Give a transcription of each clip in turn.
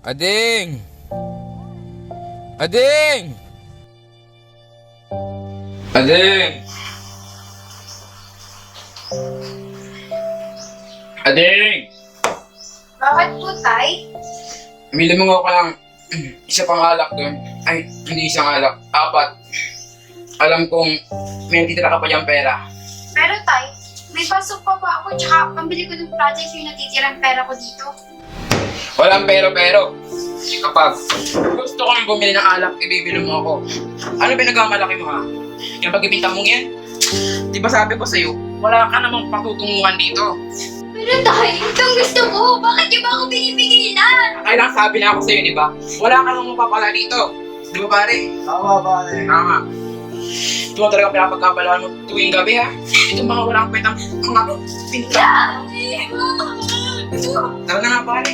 Ading! Ading! Ading! Ading! Bakit po, Tay? Bili mo nga ako ng isa pang alak doon. Ay, hindi isang alak. 4. Alam kong may natitira ka pa diyang pera. Pero, Tay, may pasok pa ba ako tsaka pambili ko ng project yung natitirang pera ko dito? Walang pero-pero. Kapag gusto ko nang bumili ng alak, ibibili mo ako. Ano pinagmamalaki mo ha? Yung pag-ibinta mong yan? Di ba sabi ko sa'yo, wala ka namang patutunguhan dito. Pero, Tay, itong gusto ko. Bakit niyo ba ako pinipigilan? Kailang sabi na ako sa'yo, di ba? Wala ka namang mapapala dito. Di ba pare? Tama, pare. Tama. Ito mo talaga pinapagkabalaan mo tuwing gabi ha? Itong mga walang kwentang mga pinta. Tara na nga pare.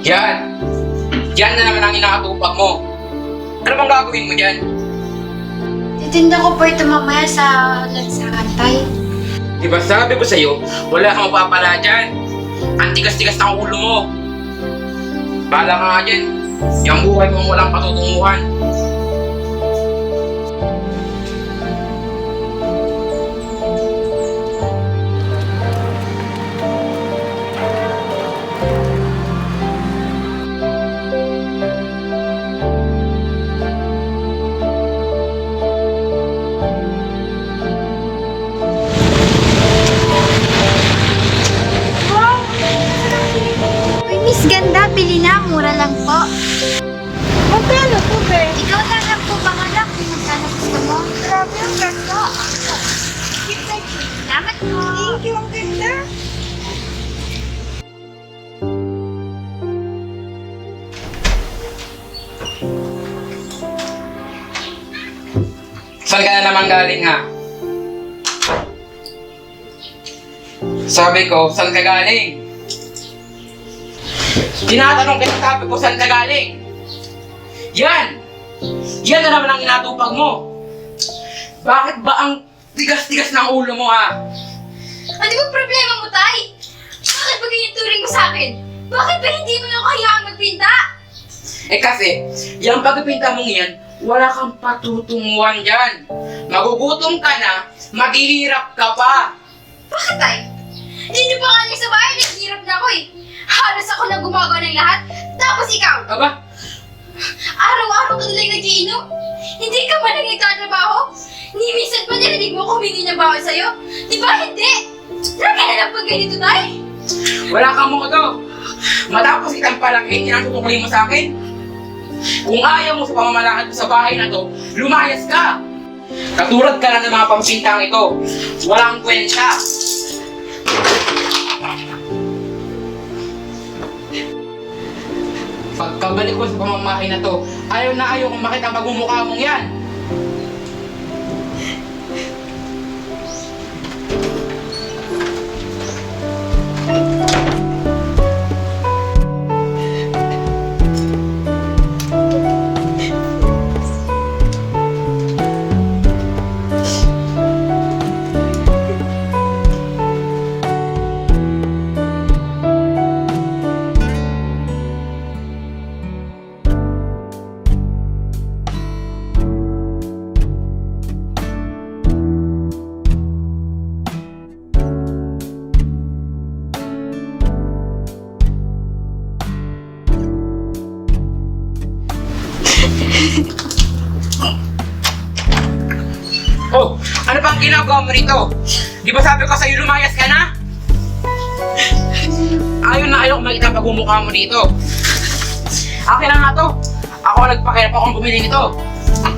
Yan! Yan na naman ang inakatupag mo. Ano bang gagawin mo dyan? Titinda ko po ito mamaya sa lansangan, Tay. Di ba sabi ko sa'yo, wala kang mapapala dyan. Ang tigas-tigas ng ulo mo. Bahala ka nga dyan. Yung buhay mo walang patutunguhan. Uy, Miss Ganda, bili na. Mura lang po. Magkano po, be? Ikaw na lang po pangalak kung magkano gusto mo. Grabe, ang ganda. Salamat po. Thank you, ang ganda. Saan ka na naman galing ha? Sabi ko, saan ka galing? Tinatanong kita sabi ko, saan ka galing? Yan! Yan na naman ang inatupag mo! Bakit ba ang tigas-tigas ng ulo mo ha? Ano ba problema mo, Tay? Bakit ba ganyan turing mo sa akin? Bakit ba hindi mo na ako hayaan magpinta? Eh kasi, yung pagpipinta mong yan, wala kang patutunguhan dyan. Magugutom ka na, maghihirap ka pa. Bakit, Tay? Hindi pa nga lang sa bahay, naghihirap na ako eh. Halos ako na gumagawa ng lahat. Tapos ikaw, Aba, araw-araw ka nalang nagiinom. Hindi ka man lang nagtatrabaho. Ni minsan pa narinig mo ako humingi ng bawal sa'yo. Di ba hindi? Lagi na lang pag ganito, Tay. wala kang modo. Matapos kitang palaki, kinasutukulin mo sa akin. Kung ayaw mo sa pamamalakad mo sa bahay na to, lumayas ka. Katulad ka lang ng mga pampintang ito. Walang kwenta. Pagkabalik ko sa pamamahay na to, ayaw na ayaw kung makita ang pagmumukha mong yan. Oh, ano bang ginagawa mo rito? Di ba sabi ko sa'yo lumayas ka na? Ayaw na ayaw kung makita ang pagmumukha mo dito. Akin na nga to. Ako nagpakirap akong bumili nito.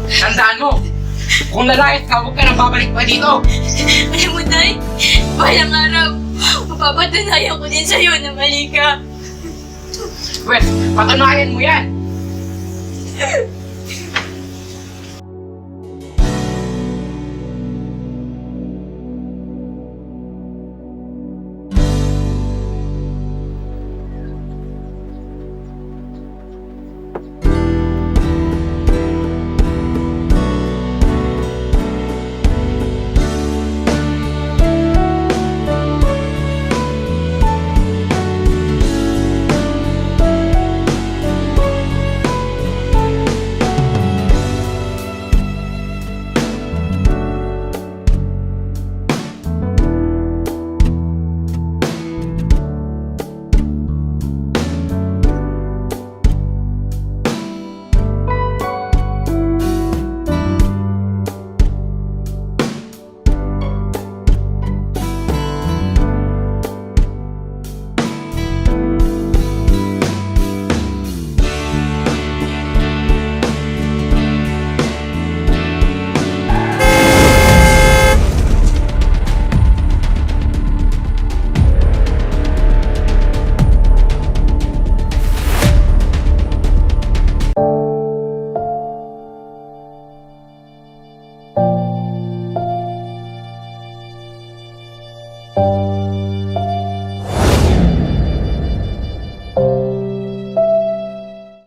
Tandaan mo, kung lalayas ka, huwag ka nang babalik pa dito. Alam mo, Tay, balang araw, mapapatunayan ko din sa'yo na mali ka. Well, patunayan mo yan.